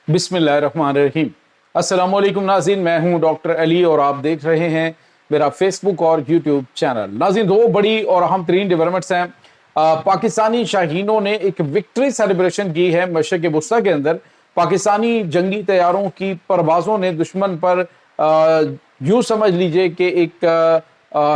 बिस्मिल्लाहिर्रहमानिर्रहीम। अस्सलाम वालेकुम नाज़रीन, मैं हूं डॉक्टर अली और आप देख रहे हैं मेरा फेसबुक और यूट्यूब चैनल। नाज़रीन, दो बड़ी और अहम तरीन डेवलपमेंट्स हैं। पाकिस्तानी शाहीनों ने एक विक्ट्री सेलिब्रेशन की है मशरिक़ वुस्ता के अंदर। पाकिस्तानी जंगी तैयारों की परवाज़ों ने दुश्मन पर यूँ समझ लीजिए कि एक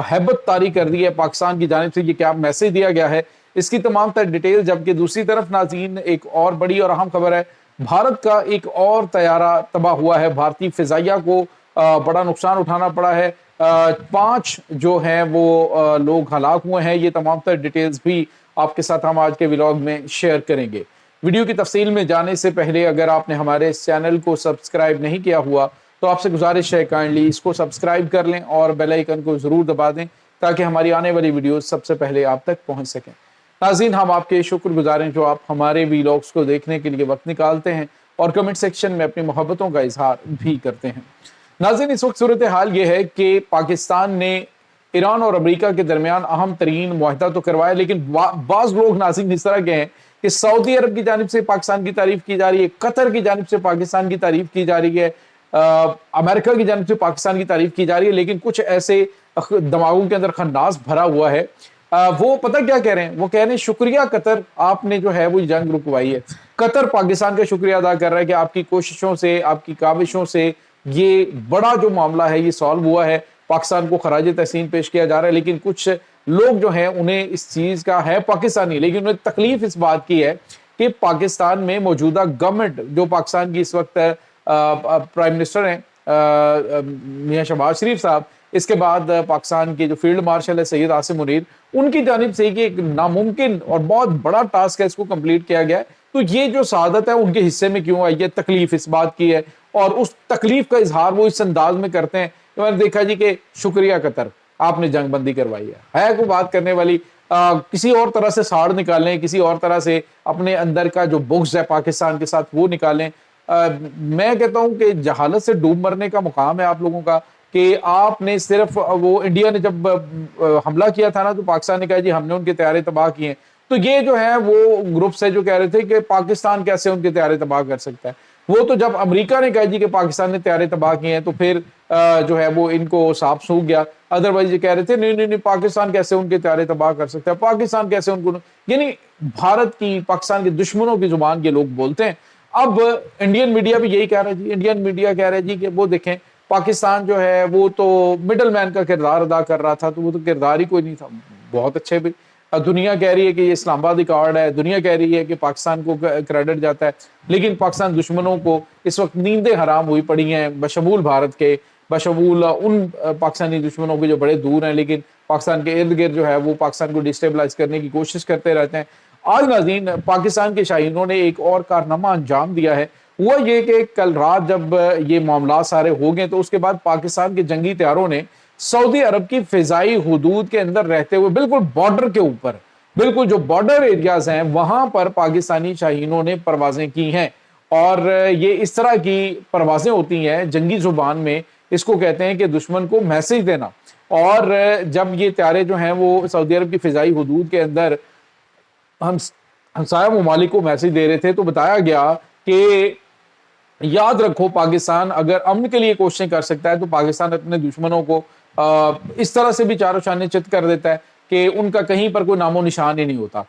हैबत तारी कर दी है पाकिस्तान की जानिब से। ये क्या मैसेज दिया गया है, इसकी तमाम तर डिटेल। जबकि दूसरी तरफ नाज़रीन एक और बड़ी और अहम खबर है, भारत का एक और तैयारा तबाह हुआ है। भारतीय फिजाइया को बड़ा नुकसान उठाना पड़ा है। 5 जो हैं वो लोग हलाक हुए हैं। ये तमाम तर डिटेल्स भी आपके साथ हम आज के व्लॉग में शेयर करेंगे। वीडियो की तफसील में जाने से पहले अगर आपने हमारे इस चैनल को सब्सक्राइब नहीं किया हुआ तो आपसे गुजारिश है काइंडली इसको सब्सक्राइब कर लें और बेल आइकन को ज़रूर दबा दें ताकि हमारी आने वाली वीडियोस सबसे पहले आप तक पहुंच सकें। नाज़रीन, हम आपके शुक्रगुजार हैं जो आप हमारे वीलॉग्स को देखने के लिए वक्त निकालते हैं और कमेंट सेक्शन में अपनी मोहब्बतों का इजहार भी करते हैं। नाज़रीन, इस वक्त सूरत हाल ये है कि पाकिस्तान ने ईरान और अमेरिका के दरमियान अहम तरीन मुआहदा तो करवाया, लेकिन बाज़ लोग नाज़रीन इस तरह के हैं कि सऊदी अरब की जानिब से पाकिस्तान की तारीफ की जा रही है, कतर की जानिब से पाकिस्तान की तारीफ की जा रही है, अमेरिका की जानिब से पाकिस्तान की तारीफ की जा रही है। लेकिन कुछ ऐसे दिमागों के अंदर खन्नास भरा हुआ है। वो पता क्या कह रहे हैं, वो कह रहे हैं शुक्रिया कतर, आपने जो है वो जंग रुकवाई है। कतर पाकिस्तान का शुक्रिया अदा कर रहा है कि आपकी कोशिशों से, आपकी काविशों से ये बड़ा जो मामला है ये सॉल्व हुआ है। पाकिस्तान को खराज तहसीन पेश किया जा रहा है। लेकिन कुछ लोग जो हैं उन्हें इस चीज़ का है पाकिस्तानी, लेकिन उन्हें तकलीफ इस बात की है कि पाकिस्तान में मौजूदा गवर्नमेंट जो पाकिस्तान की इस वक्त प्राइम मिनिस्टर हैं मियां शहबाज शरीफ साहब, इसके बाद पाकिस्तान के जो फील्ड मार्शल है सैयद आसिम मुनीर, उनकी जानिब से ये एक नामुमकिन और बहुत बड़ा टास्क है, इसको कंप्लीट किया गया है। तो ये जो सआदत है उनके हिस्से में क्यों आई है, तकलीफ इस बात की है। और उस तकलीफ का इजहार वो इस अंदाज में करते हैं कि मैंने देखा जी कि शुक्रिया कतर, आपने जंग बंदी करवाई है कोई बात करने वाली। किसी और तरह से साड़ निकालें, किसी और तरह से अपने अंदर का जो बुग़्ज़ है पाकिस्तान के साथ वो निकालें। मैं कहता हूं कि जहालत से डूब मरने का मुकाम है आप लोगों का कि आपने सिर्फ वो इंडिया ने जब हमला किया था ना तो पाकिस्तान ने कहा जी हमने उनके तैयारे तबाह किए हैं। तो ये जो है वो ग्रुप्स है जो कह रहे थे कि पाकिस्तान कैसे उनके तैयारे तबाह कर सकता है। वो तो जब अमेरिका ने कहा जी कि पाकिस्तान ने तैयारे तबाह किए हैं तो फिर जो है वो इनको सांप सूख गया। अदरवाइज ये कह रहे थे नहीं नहीं नहीं, पाकिस्तान कैसे उनके तैयारे तबाह कर सकता है, पाकिस्तान कैसे उनको, यानी भारत की, पाकिस्तान के दुश्मनों की जुबान के लोग बोलते हैं। अब इंडियन मीडिया भी यही कह रहा है जी, इंडियन मीडिया कह रहा है जी कि वो देखें पाकिस्तान जो है वो तो मिडल मैन का किरदार अदा कर रहा था, तो वो तो किरदार ही कोई नहीं था। बहुत अच्छे भी, दुनिया कह रही है कि ये इस्लामाबादी कार्ड है, दुनिया कह रही है कि पाकिस्तान को क्रेडिट जाता है, लेकिन पाकिस्तान दुश्मनों को इस वक्त नींदें हराम हुई पड़ी हैं, बशमूल भारत के, बशमूल उन पाकिस्तानी दुश्मनों के जो बड़े दूर हैं लेकिन पाकिस्तान के इर्द गिर्द जो है वो पाकिस्तान को डिस्टेबलाइज करने की कोशिश करते रहते हैं। आज नाज़रीन, पाकिस्तान के शाहीनों ने एक और कारनामा अंजाम दिया है। हुआ ये कि कल रात जब ये मामला सारे हो गए तो उसके बाद पाकिस्तान के जंगी तैयारों ने सऊदी अरब की फिजाई हुदूद के अंदर रहते हुए बिल्कुल बॉर्डर के ऊपर, बिल्कुल जो बॉर्डर एरियाज हैं वहां पर पाकिस्तानी शाहीनों ने परवाजें की हैं। और ये इस तरह की परवाजें होती हैं जंगी जुबान में, इसको कहते हैं कि दुश्मन को मैसेज देना। और जब ये तैयारे जो हैं वो सऊदी अरब की फिजाई हुदूद के अंदर हमसाया ममालिक को मैसेज दे रहे थे तो बताया गया कि याद रखो, पाकिस्तान अगर अमन के लिए कोशिशें कर सकता है तो पाकिस्तान अपने दुश्मनों को इस तरह से भी चारों शाने चित कर देता है कि उनका कहीं पर कोई नामो निशान ही नहीं होता।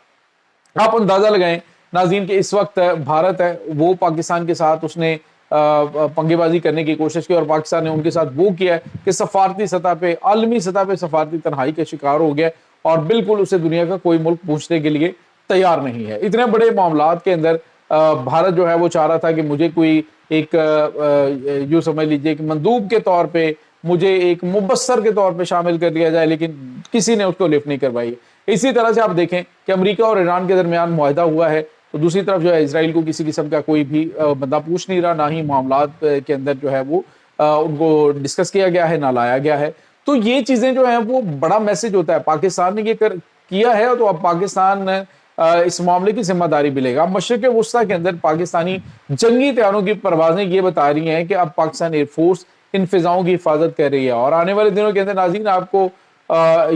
आप अंदाजा लगाएं नाज़रीन कि इस वक्त भारत है वो पाकिस्तान के साथ उसने पंगेबाजी करने की कोशिश की और पाकिस्तान ने उनके साथ वो किया है कि सफारती सतह पे, आलमी सतह पे सफारती तन्हाई का शिकार हो गया और बिल्कुल उसे दुनिया का कोई मुल्क पूछने के लिए तैयार नहीं है। इतने बड़े मामलात के अंदर भारत जो है वो चाह रहा था कि मुझे कोई एक यूँ समझ लीजिए कि मंदूब के तौर पे, मुझे एक मुबस्सर के तौर पे शामिल कर लिया जाए, लेकिन किसी ने उसको लिफ्ट नहीं करवाई। इसी तरह से आप देखें कि अमेरिका और ईरान के दरमियान मुआहदा हुआ है तो दूसरी तरफ जो है इसराइल को किसी किस्म का कोई भी बंदा पूछ नहीं रहा, ना ही मामलात के अंदर जो है वो उनको डिस्कस किया गया है, ना लाया गया है। तो ये चीज़ें जो हैं वो बड़ा मैसेज होता है। पाकिस्तान ने ये किया है तो अब पाकिस्तान इस मामले की जिम्मेदारी मिलेगा। मशरिक़ वुस्ता के अंदर पाकिस्तानी जंगी तैयारों की परवाजें ये बता रही हैं कि अब पाकिस्तान एयरफोर्स इन फिजाओं की हिफाजत कर रही है और आने वाले दिनों के अंदर नाज़रीन आपको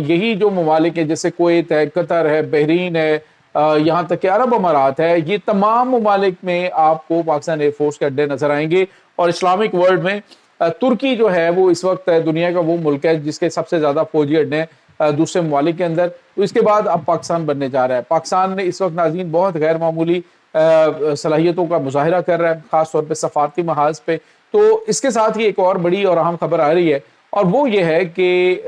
यही जो ममालिक है जैसे कुवैत है, कतर है, बहरीन है, یہاں تک کہ عرب امارات ہے، یہ تمام ممالک میں آپ کو پاکستان ایئر فورس کے اڈے نظر آئیں گے. اور اسلامک ورلڈ میں ترکی جو ہے وہ اس وقت دنیا کا وہ ملک ہے جس کے سب سے زیادہ فوجی اڈے ہیں دوسرے ممالک کے اندر. تو اس کے بعد اب پاکستان بننے جا رہا ہے. پاکستان نے اس وقت ناظرین بہت غیر معمولی صلاحیتوں کا مظاہرہ کر رہا ہے، خاص طور پہ سفارتی محاذ پہ. تو اس کے ساتھ ہی ایک اور بڑی اور اہم خبر آ رہی ہے، اور وہ یہ ہے کہ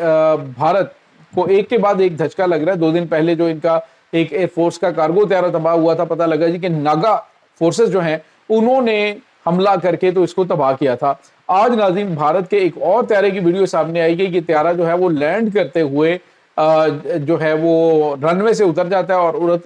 بھارت کو ایک کے بعد ایک دھچکا لگ رہا ہے. 2 دن پہلے جو ان کا ایک ایئر فورس کا کارگو طیارہ تباہ ہوا تھا، پتہ لگا جی کہ ناگا فورسز جو ہیں انہوں نے حملہ کر کے تو اس کو تباہ کیا تھا. آج ناظرین بھارت کے ایک اور طیارے کی ویڈیو سامنے آئی گئی کہ طیارہ جو ہے وہ لینڈ کرتے ہوئے جو ہے وہ رن وے سے اتر جاتا ہے اور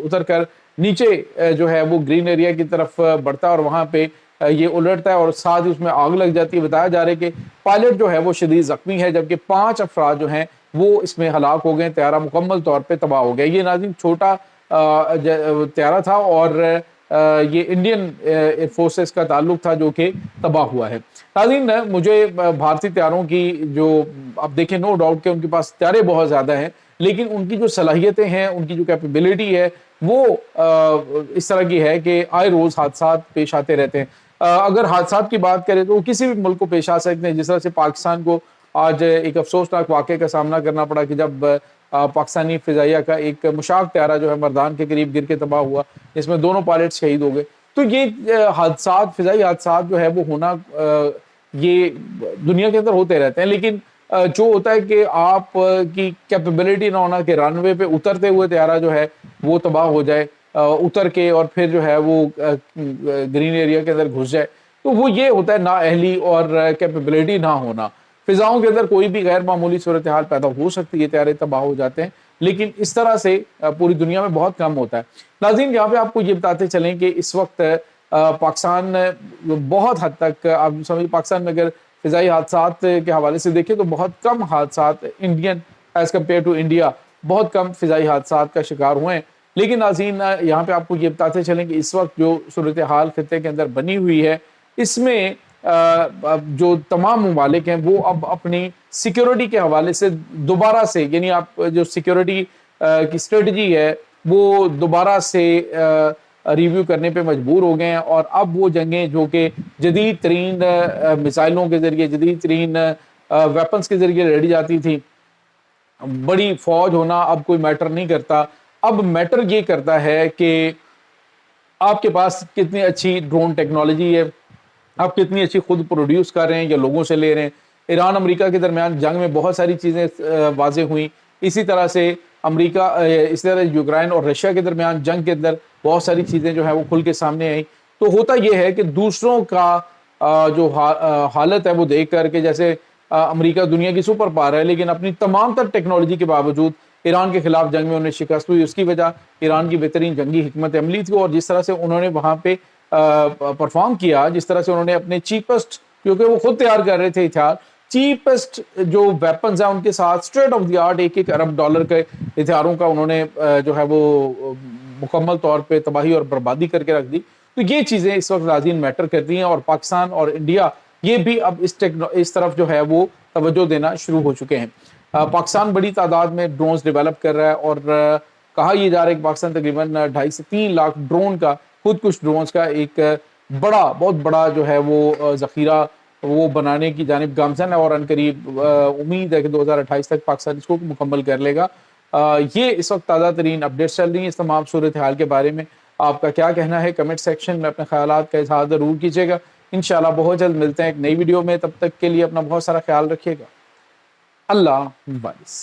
اتر کر نیچے جو ہے وہ گرین ایریا کی طرف بڑھتا ہے اور وہاں پہ یہ الٹتا ہے اور ساتھ ہی اس میں آگ لگ جاتی ہے. بتایا جا رہا ہے کہ پائلٹ جو ہے وہ شدید زخمی ہے، جبکہ 5 افراد جو ہیں وہ اس میں ہلاک ہو گئے. طیارہ مکمل طور پہ تباہ ہو گیا. یہ ناظرین چھوٹا طیارہ تھا اور یہ انڈین ایئر فورسز کا تعلق تھا جو کہ تباہ ہوا ہے. ناظرین مجھے بھارتی طیاروں کی جو اب دیکھیں نو ڈاؤٹ کہ ان کے پاس طیارے بہت زیادہ ہیں، لیکن ان کی جو صلاحیتیں ہیں، ان کی جو کیپیبلٹی ہے وہ اس طرح کی ہے کہ آئے روز حادثات پیش آتے رہتے ہیں. اگر حادثات کی بات کریں تو کسی بھی ملک کو پیش آ سکتے ہیں. جس طرح سے پاکستان کو آج ایک افسوسناک واقعے کا سامنا کرنا پڑا کہ جب پاکستانی فضائیہ کا ایک مشاق طیارہ جو ہے مردان کے قریب گر کے تباہ ہوا، جس میں دونوں پائلٹ شہید ہو گئے. تو یہ حادثات، فضائی حادثات جو ہے وہ ہونا یہ دنیا کے اندر ہوتے رہتے ہیں. لیکن جو ہوتا ہے کہ آپ کی کیپیبلٹی نہ ہونا کہ رن وے پہ اترتے ہوئے طیارہ جو ہے وہ تباہ ہو جائے اتر کے اور پھر جو ہے وہ گرین ایریا کے اندر گھس جائے، تو وہ یہ ہوتا ہے نااہلی اور کیپیبلٹی نہ ہونا. فضاؤں کے اندر کوئی بھی غیر معمولی صورتحال پیدا ہو سکتی ہے، طیارے تباہ ہو جاتے ہیں، لیکن اس طرح سے پوری دنیا میں بہت کم ہوتا ہے. ناظرین یہاں پہ آپ کو یہ بتاتے چلیں کہ اس وقت پاکستان بہت حد تک آپ سمجھیں پاکستان میں اگر فضائی حادثات کے حوالے سے دیکھیں تو بہت کم حادثات Indian as compare to India بہت کم فضائی حادثات کا شکار ہوئے ہیں. لیکن ناظرین یہاں پہ آپ کو یہ بتاتے چلیں کہ اس وقت جو صورتحال خطے کے اندر بنی ہوئی ہے، اس میں جو تمام ممالک ہیں وہ اب اپنی سیکیورٹی کے حوالے سے دوبارہ سے، یعنی آپ جو سیکیورٹی کی اسٹریٹجی ہے وہ دوبارہ سے ریویو کرنے پہ مجبور ہو گئے ہیں. اور اب وہ جنگیں جو کہ جدید ترین میزائلوں کے ذریعے، جدید ترین ویپنز کے ذریعے لڑی جاتی تھی، بڑی فوج ہونا اب کوئی میٹر نہیں کرتا. اب میٹر یہ کرتا ہے کہ آپ کے پاس کتنی اچھی ڈرون ٹیکنالوجی ہے، آپ کتنی اچھی خود پروڈیوس کر رہے ہیں یا لوگوں سے لے رہے ہیں. ایران امریکہ کے درمیان جنگ میں بہت ساری چیزیں واضح ہوئیں. اسی طرح سے امریکہ، اسی طرح یوکرائن اور رشیا کے درمیان جنگ کے اندر بہت ساری چیزیں جو ہیں وہ کھل کے سامنے آئیں. تو ہوتا یہ ہے کہ دوسروں کا جو حالت ہے وہ دیکھ کر کے، جیسے امریکہ دنیا کی سپر پاور ہے لیکن اپنی تمام تر ٹیکنالوجی کے باوجود ایران کے خلاف جنگ میں انہیں شکست ہوئی. اس کی وجہ ایران کی بہترین جنگی حکمت عملی تھی اور جس طرح سے انہوں نے وہاں پہ پرفارم کیا، جس طرح سے انہوں نے اپنے چیپسٹ، کیونکہ وہ خود تیار کر رہے تھے ہتھیار، چیپسٹ جو ویپنز ہیں ان کے ساتھ اسٹریٹ آف دی آرٹ $1 ارب کے ہتھیاروں کا انہوں نے جو ہے وہ مکمل طور پہ تباہی اور بربادی کر کے رکھ دی. تو یہ چیزیں اس وقت ناظرین میٹر کرتی ہیں، اور پاکستان اور انڈیا یہ بھی اب اس طرف جو ہے وہ توجہ دینا شروع ہو چکے ہیں. پاکستان بڑی تعداد میں ڈرونز ڈیولپ کر رہا ہے اور کہا یہ جا رہا ہے کہ پاکستان تقریباً 2.5 سے 3 لاکھ ڈرون کا، خود کش ڈرونز کا ایک بہت بڑا جو ہے وہ ذخیرہ وہ بنانے کی جانب گامزن ہے، اور عنقریب امید ہے کہ 2028 تک پاکستان اس کو مکمل کر لے گا. یہ اس وقت تازہ ترین اپڈیٹس چل رہی ہیں اس تمام صورتحال کے بارے میں. آپ کا کیا کہنا ہے؟ کمنٹ سیکشن میں اپنے خیالات کا اظہار ضرور کیجیے گا. انشاءاللہ بہت جلد ملتے ہیں ایک نئی ویڈیو میں. تب تک کے لیے اپنا بہت سارا خیال رکھیے گا. اللہ حافظ.